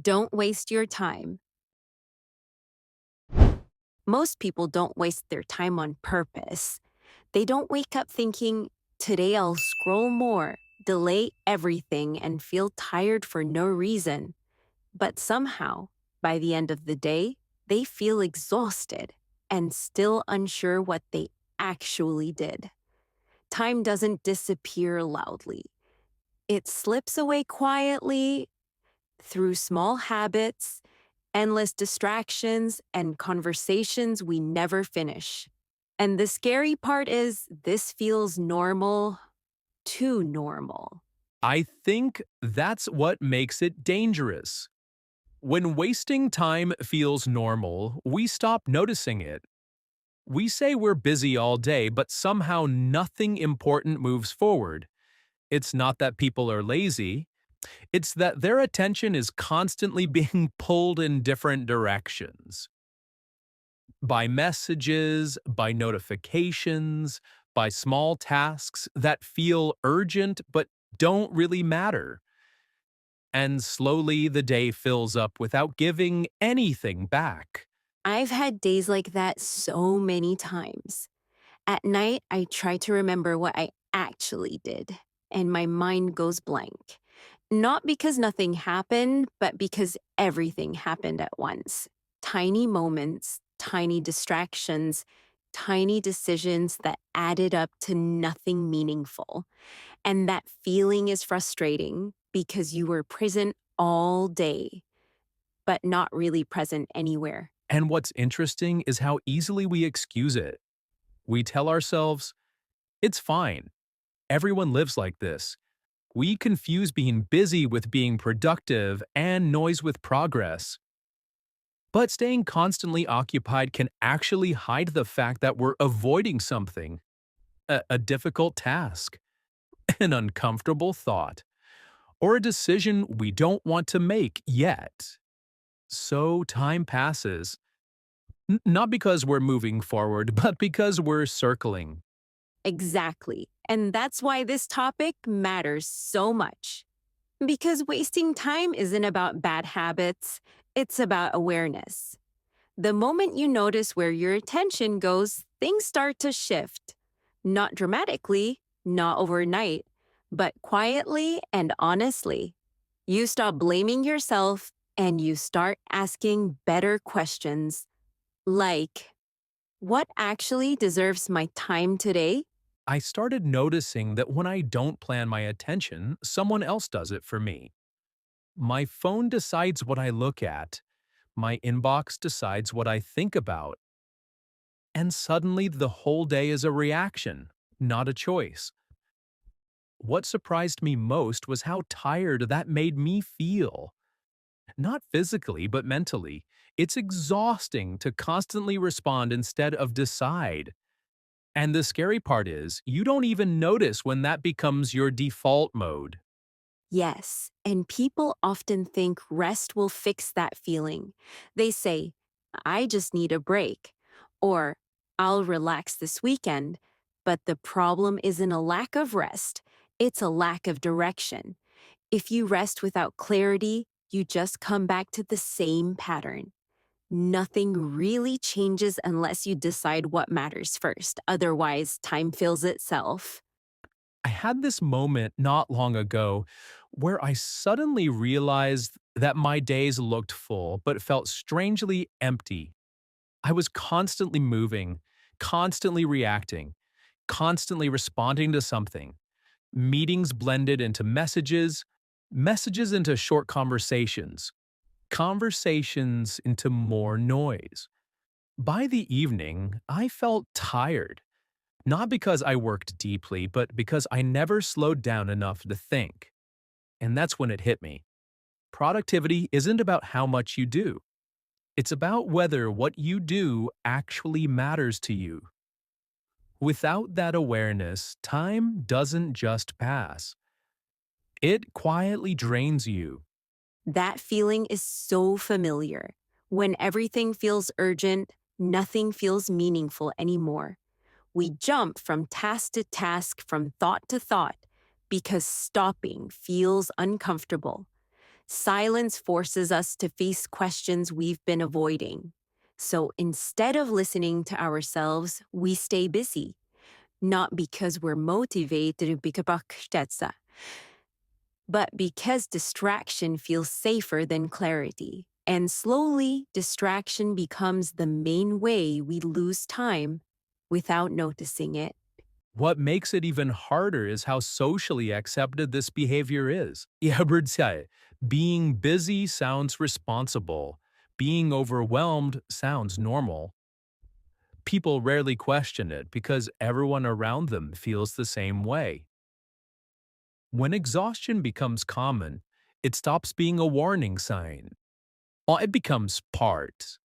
Don't waste your time. Most people don't waste their time on purpose. They don't wake up thinking, today I'll scroll more, delay everything, and feel tired for no reason. But somehow, by the end of the day, they feel exhausted and still unsure what they actually did. Time doesn't disappear loudly. It slips away quietly through small habits, endless distractions, and conversations we never finish. And the scary part is this feels normal, too normal. I think that's what makes it dangerous. When wasting time feels normal, we stop noticing it. We say we're busy all day, but somehow nothing important moves forward. It's not that people are lazy, it's that their attention is constantly being pulled in different directions. By messages, by notifications, by small tasks that feel urgent but don't really matter. And slowly the day fills up without giving anything back. I've had days like that so many times. At night, I try to remember what I actually did, and my mind goes blank. Not because nothing happened, but because everything happened at once. Tiny moments, tiny distractions, tiny decisions that added up to nothing meaningful. And that feeling is frustrating because you were present all day, but not really present anywhere. And what's interesting is how easily we excuse it. We tell ourselves, it's fine. Everyone lives like this. We confuse being busy with being productive and noise with progress. But staying constantly occupied can actually hide the fact that we're avoiding something, a difficult task, an uncomfortable thought, or a decision we don't want to make yet. So time passes, not because we're moving forward, but because we're circling. Exactly. And that's why this topic matters so much. Because wasting time isn't about bad habits, it's about awareness. The moment you notice where your attention goes, things start to shift. Not dramatically, not overnight, but quietly and honestly. You stop blaming yourself and you start asking better questions like, what actually deserves my time today? I started noticing that when I don't plan my attention, someone else does it for me. My phone decides what I look at. My inbox decides what I think about. And suddenly the whole day is a reaction, not a choice. What surprised me most was how tired that made me feel. Not physically, but mentally. It's exhausting to constantly respond instead of decide. And the scary part is, you don't even notice when that becomes your default mode. Yes, and people often think rest will fix that feeling. They say, I just need a break, or I'll relax this weekend. But the problem isn't a lack of rest, it's a lack of direction. If you rest without clarity, you just come back to the same pattern. Nothing really changes unless you decide what matters first. Otherwise, time fills itself. I had this moment not long ago where I suddenly realized that my days looked full but felt strangely empty. I was constantly moving, constantly reacting, constantly responding to something. Meetings blended into messages, messages into short conversations, conversations into more noise. By the evening, I felt tired, not because I worked deeply, but because I never slowed down enough to think. And that's when it hit me. Productivity isn't about how much you do. It's about whether what you do actually matters to you. Without that awareness, time doesn't just pass. It quietly drains you. That feeling is so familiar. When everything feels urgent, nothing feels meaningful anymore. We jump from task to task, from thought to thought, because stopping feels uncomfortable. Silence forces us to face questions we've been avoiding. So instead of listening to ourselves, we stay busy, not because we're motivated, but because distraction feels safer than clarity. And slowly, distraction becomes the main way we lose time without noticing it. What makes it even harder is how socially accepted this behavior is. Being busy sounds responsible. Being overwhelmed sounds normal. People rarely question it because everyone around them feels the same way. When exhaustion becomes common, it stops being a warning sign. Well, it becomes part,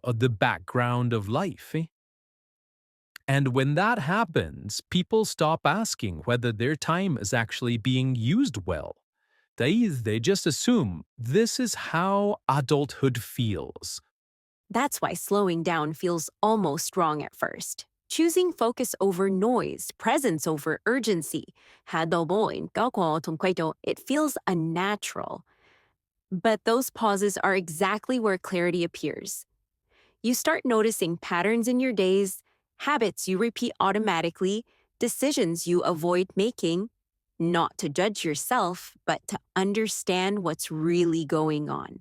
of the background of life. And when that happens, people stop asking whether their time is actually being used well. They just assume this is how adulthood feels. That's why slowing down feels almost wrong at first. Choosing focus over noise, presence over urgency, it feels unnatural. But those pauses are exactly where clarity appears. You start noticing patterns in your days, habits you repeat automatically, decisions you avoid making, not to judge yourself, but to understand what's really going on.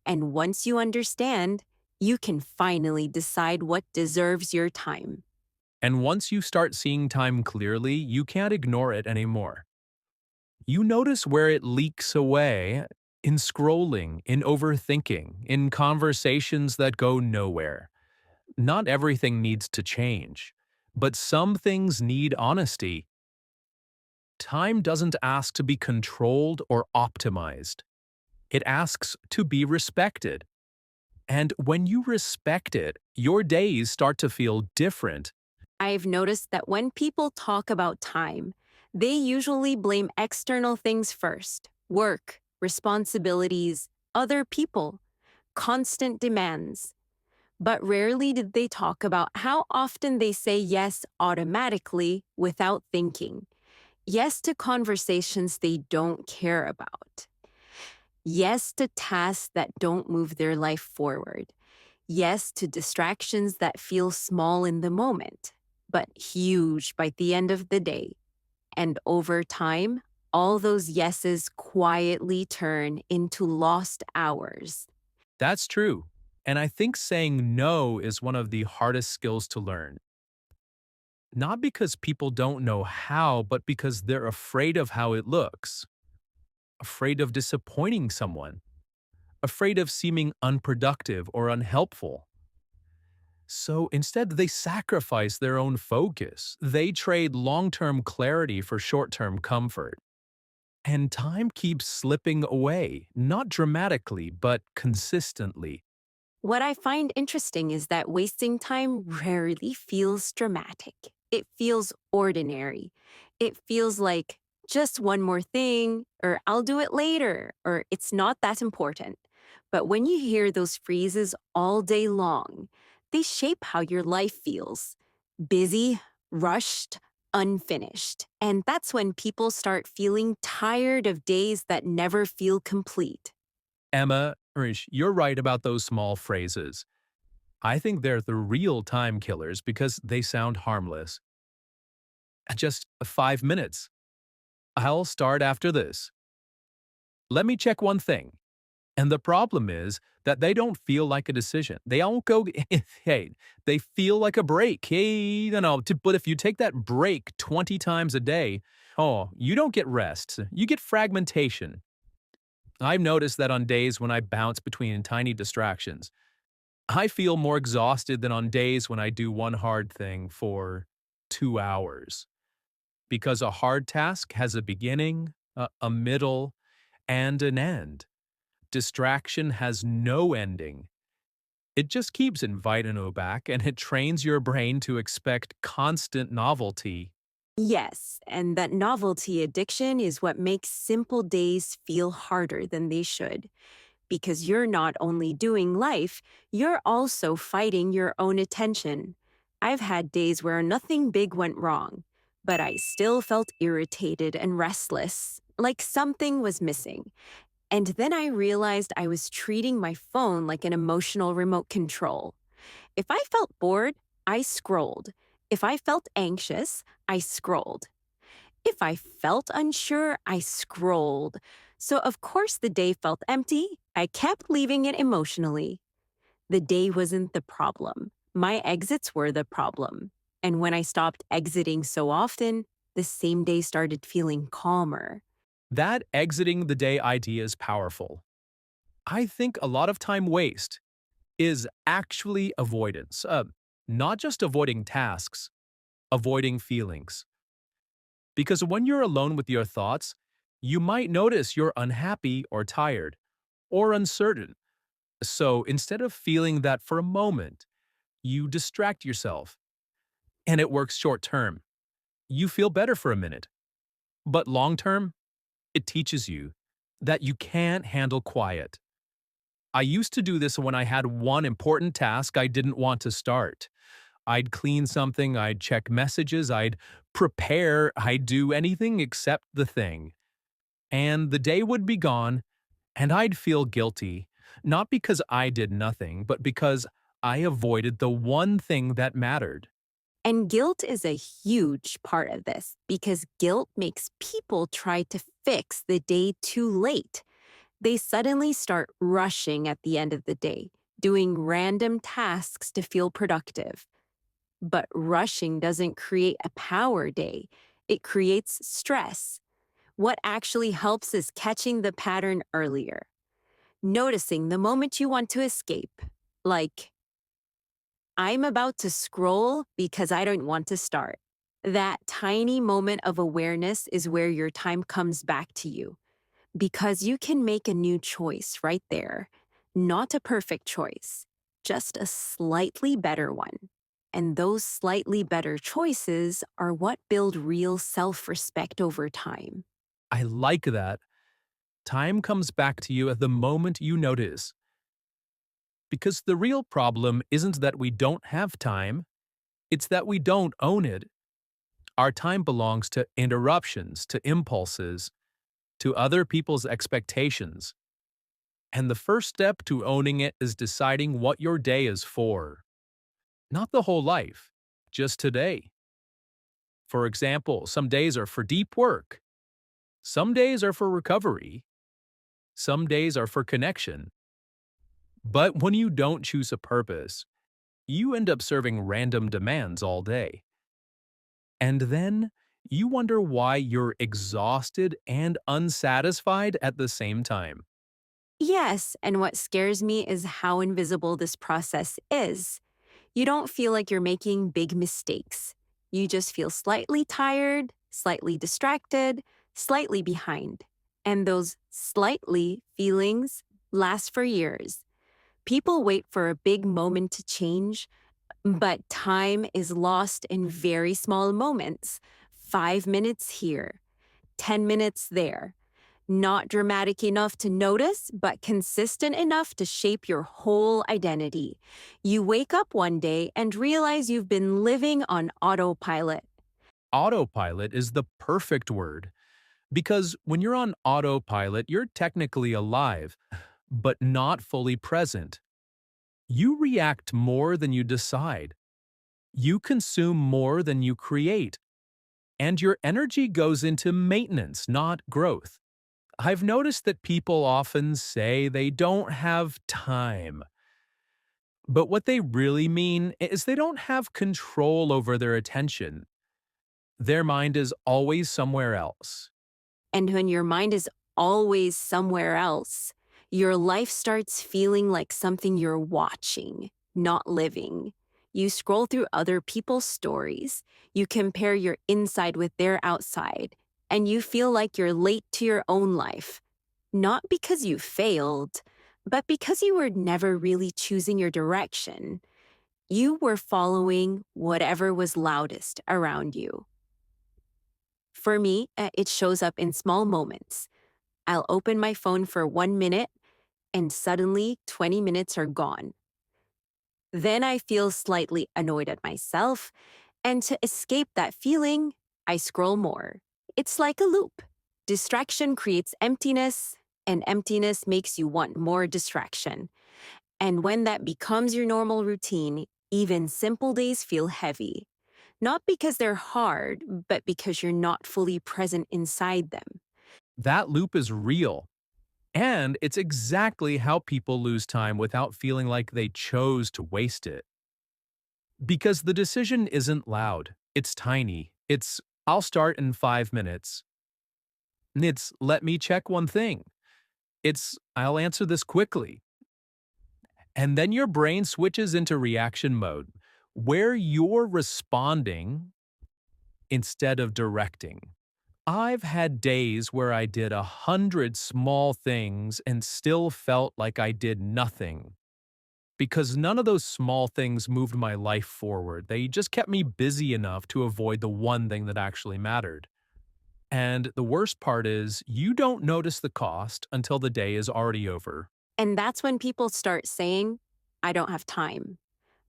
And once you understand, you can finally decide what deserves your time. And once you start seeing time clearly, you can't ignore it anymore. You notice where it leaks away in scrolling, in overthinking, in conversations that go nowhere. Not everything needs to change, but some things need honesty. Time doesn't ask to be controlled or optimized. It asks to be respected. And when you respect it, your days start to feel different. I've noticed that when people talk about time, they usually blame external things first: work, responsibilities, other people, constant demands. But rarely did they talk about how often they say yes automatically without thinking. Yes to conversations they don't care about. Yes to tasks that don't move their life forward. Yes to distractions that feel small in the moment, but huge by the end of the day. And over time, all those yeses quietly turn into lost hours. That's true. And I think saying no is one of the hardest skills to learn. Not because people don't know how, but because they're afraid of how it looks, afraid of disappointing someone, afraid of seeming unproductive or unhelpful. So instead, they sacrifice their own focus. They trade long term clarity for short term comfort. And time keeps slipping away, not dramatically, but consistently. What I find interesting is that wasting time rarely feels dramatic. It feels ordinary. It feels like just one more thing, or I'll do it later, or it's not that important. But when you hear those phrases all day long, they shape how your life feels: busy, rushed, unfinished. And that's when people start feeling tired of days that never feel complete. Emma, Rish, you're right about those small phrases. I think they're the real time killers because they sound harmless. Just 5 minutes. I'll start after this. Let me check one thing. And the problem is that they don't feel like a decision. They don't go, hey, they feel like a break. Hey, but if you take that break 20 times a day, oh, you don't get rest. You get fragmentation. I've noticed that on days when I bounce between tiny distractions, I feel more exhausted than on days when I do one hard thing for 2 hours. Because a hard task has a beginning, a middle, and an end. Distraction has no ending. It just keeps inviting you back and it trains your brain to expect constant novelty. Yes, and that novelty addiction is what makes simple days feel harder than they should. Because you're not only doing life, you're also fighting your own attention. I've had days where nothing big went wrong, but I still felt irritated and restless. like something was missing. And then I realized I was treating my phone like an emotional remote control. If I felt bored, I scrolled. If I felt anxious, I scrolled. If I felt unsure, I scrolled. So, of course, the day felt empty. I kept leaving it emotionally. The day wasn't the problem. My exits were the problem. And when I stopped exiting so often, the same day started feeling calmer. That exiting the day idea is powerful. I think a lot of time waste is actually avoidance, not just avoiding tasks, avoiding feelings. Because when you're alone with your thoughts, you might notice you're unhappy or tired or uncertain. So instead of feeling that for a moment, you distract yourself, and it works short term. You feel better for a minute, but long term, it teaches you that you can't handle quiet. I used to do this when I had one important task I didn't want to start. I'd clean something, I'd check messages, I'd prepare, I'd do anything except the thing. And the day would be gone, and I'd feel guilty, not because I did nothing, but because I avoided the one thing that mattered. And guilt is a huge part of this because guilt makes people try to fix the day too late. They suddenly start rushing at the end of the day, doing random tasks to feel productive. But rushing doesn't create a power day, it creates stress. What actually helps is catching the pattern earlier, noticing the moment you want to escape. Like, I'm about to scroll because I don't want to start. That tiny moment of awareness is where your time comes back to you because you can make a new choice right there. Not a perfect choice, just a slightly better one. And those slightly better choices are what build real self respect over time. I like that. Time comes back to you at the moment you notice. Because the real problem isn't that we don't have time, it's that we don't own it. Our time belongs to interruptions, to impulses, to other people's expectations. And the first step to owning it is deciding what your day is for. Not the whole life, just today. For example, some days are for deep work, some days are for recovery, some days are for connection. But when you don't choose a purpose, you end up serving random demands all day. And then you wonder why you're exhausted and unsatisfied at the same time. Yes, and what scares me is how invisible this process is. You don't feel like you're making big mistakes. You just feel slightly tired, slightly distracted, slightly behind. And those slightly feelings last for years. People wait for a big moment to change, but time is lost in very small moments. 5 minutes here, 10 minutes there. Not dramatic enough to notice, but consistent enough to shape your whole identity. You wake up one day and realize you've been living on autopilot. Autopilot is the perfect word because when you're on autopilot, you're technically alive, but not fully present. You react more than you decide. You consume more than you create. And your energy goes into maintenance, not growth. I've noticed that people often say they don't have time. But what they really mean is they don't have control over their attention. Their mind is always somewhere else. And when your mind is always somewhere else, your life starts feeling like something you're watching, not living. You scroll through other people's stories, you compare your inside with their outside, and you feel like you're late to your own life. Not because you failed, but because you were never really choosing your direction. You were following whatever was loudest around you. For me, it shows up in small moments. I'll open my phone for 1 minute and suddenly 20 minutes are gone. Then I feel slightly annoyed at myself, and to escape that feeling, I scroll more. It's like a loop. Distraction creates emptiness, and emptiness makes you want more distraction. And when that becomes your normal routine, even simple days feel heavy. Not because they're hard, but because you're not fully present inside them. That loop is real. And it's exactly how people lose time without feeling like they chose to waste it. Because the decision isn't loud, it's tiny. I'll start in 5 minutes. It's let me check one thing. I'll answer this quickly. And then your brain switches into reaction mode, where you're responding instead of directing. I've had days where I did 100 small things and still felt like I did nothing because none of those small things moved my life forward. They just kept me busy enough to avoid the one thing that actually mattered. And the worst part is, you don't notice the cost until the day is already over. And that's when people start saying, I don't have time.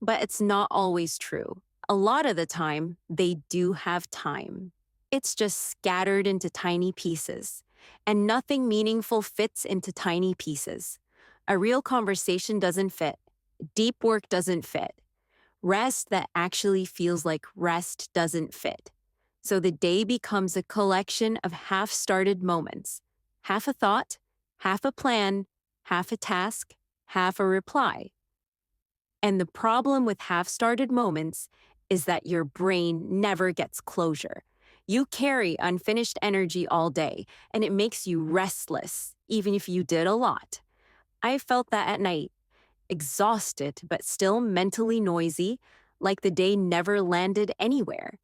But it's not always true. A lot of the time, they do have time. It's just scattered into tiny pieces. And nothing meaningful fits into tiny pieces. A real conversation doesn't fit. Deep work doesn't fit. Rest that actually feels like rest doesn't fit. So the day becomes a collection of half started moments, half a thought, half a plan, half a task, half a reply. And the problem with half started moments is that your brain never gets closure. You carry unfinished energy all day, and it makes you restless, even if you did a lot. I felt that at night, exhausted but still mentally noisy, like the day never landed anywhere.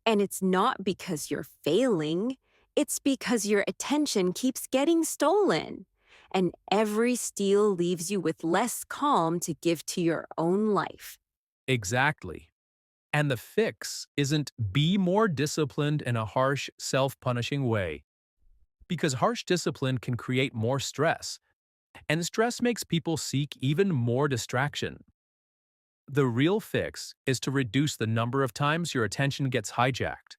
And it's not because you're failing, it's because your attention keeps getting stolen. And every steal leaves you with less calm to give to your own life. Exactly. And the fix isn't be more disciplined in a harsh, self-punishing way. Because harsh discipline can create more stress, and stress makes people seek even more distraction. The real fix is to reduce the number of times your attention gets hijacked.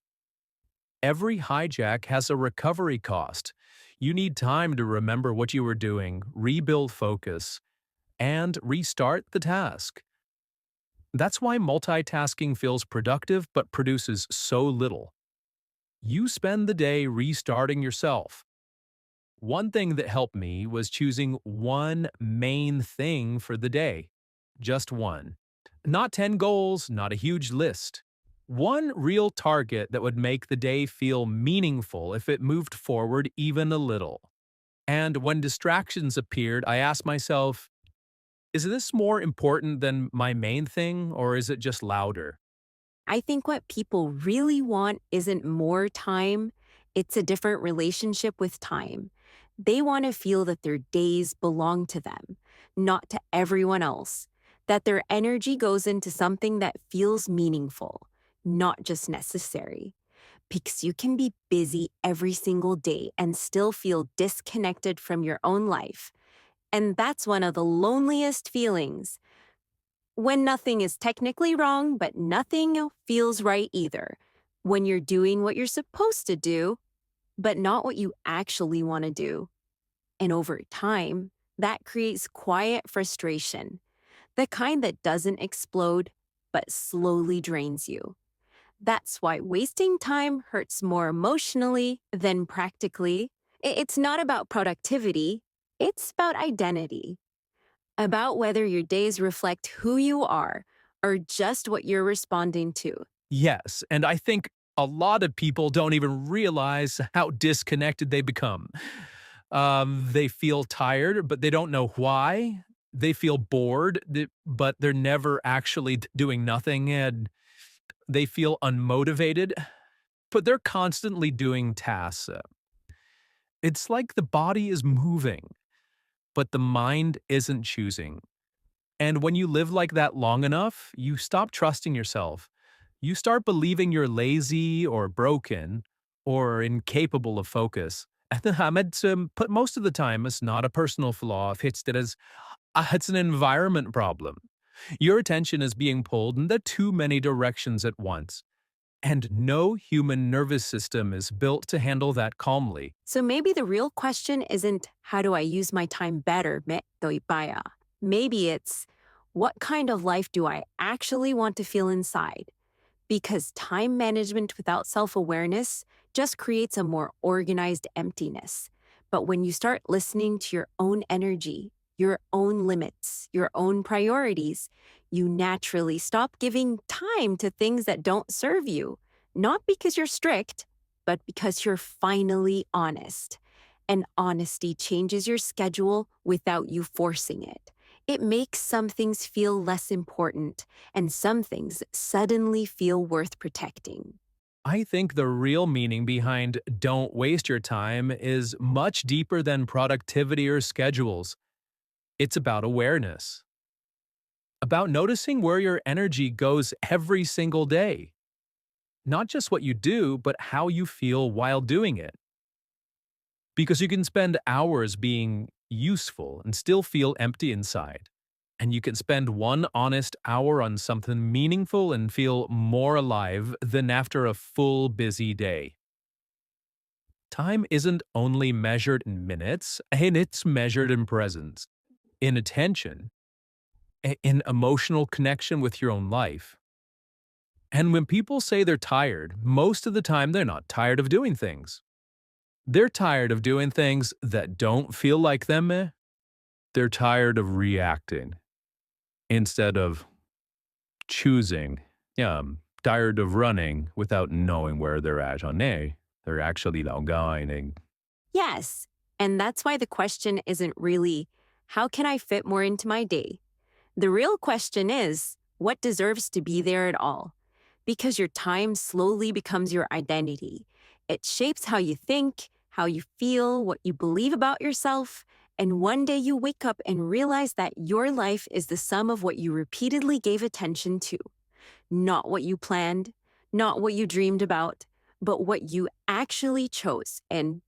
Every hijack has a recovery cost. You need time to remember what you were doing, rebuild focus, and restart the task. That's why multitasking feels productive but produces so little. You spend the day restarting yourself. One thing that helped me was choosing one main thing for the day. Just one. Not 10 goals, not a huge list. One real target that would make the day feel meaningful if it moved forward even a little. And when distractions appeared, I asked myself, is this more important than my main thing, or is it just louder? I think what people really want isn't more time, it's a different relationship with time. They want to feel that their days belong to them, not to everyone else. That their energy goes into something that feels meaningful, not just necessary. Because you can be busy every single day and still feel disconnected from your own life. And that's one of the loneliest feelings. When nothing is technically wrong, but nothing feels right either. When you're doing what you're supposed to do, but not what you actually want to do. And over time, that creates quiet frustration, the kind that doesn't explode, but slowly drains you. That's why wasting time hurts more emotionally than practically. It's not about productivity, it's about identity, about whether your days reflect who you are or just what you're responding to. Yes, and I think a lot of people don't even realize how disconnected they become. They feel tired, but they don't know why. They feel bored, but they're never actually doing nothing, and they feel unmotivated, but they're constantly doing tasks. It's like the body is moving, but the mind isn't choosing. And when you live like that long enough, you stop trusting yourself. You start believing you're lazy or broken or incapable of focus. And but most of the time, it's not a personal flaw. It's an environment problem. Your attention is being pulled in the too many directions at once. And no human nervous system is built to handle that calmly. So maybe the real question isn't how do I use my time better, me doy baya. Maybe it's what kind of life do I actually want to feel inside? Because time management without self awareness just creates a more organized emptiness. But when you start listening to your own energy, your own limits, your own priorities, you naturally stop giving time to things that don't serve you. Not because you're strict, but because you're finally honest. And honesty changes your schedule without you forcing it. It makes some things feel less important and some things suddenly feel worth protecting. I think the real meaning behind don't waste your time is much deeper than productivity or schedules. It's about awareness, about noticing where your energy goes every single day. Not just what you do, but how you feel while doing it. Because you can spend hours being useful and still feel empty inside. And you can spend one honest hour on something meaningful and feel more alive than after a full busy day. Time isn't only measured in minutes, and it's measured in presence, in attention, in emotional connection with your own life. And when people say they're tired, most of the time they're not tired of doing things. They're tired of doing things that don't feel like them. They're tired of reacting instead of choosing. Yeah, tired of running without knowing where they're at on A. They're actually now going. Yes, and that's why the question isn't really, how can I fit more into my day? The real question is, what deserves to be there at all? Because your time slowly becomes your identity. It shapes how you think, how you feel, what you believe about yourself. And one day you wake up and realize that your life is the sum of what you repeatedly gave attention to, not what you planned, not what you dreamed about, but what you actually chose and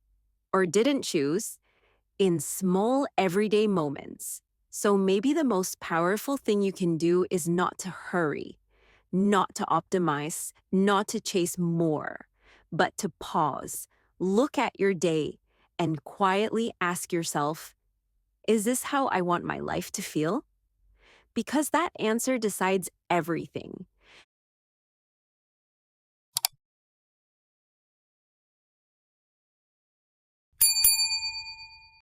or didn't choose in small everyday moments. So maybe the most powerful thing you can do is not to hurry, not to optimize, not to chase more, but to pause, look at your day, and quietly ask yourself, is this how I want my life to feel? Because that answer decides everything.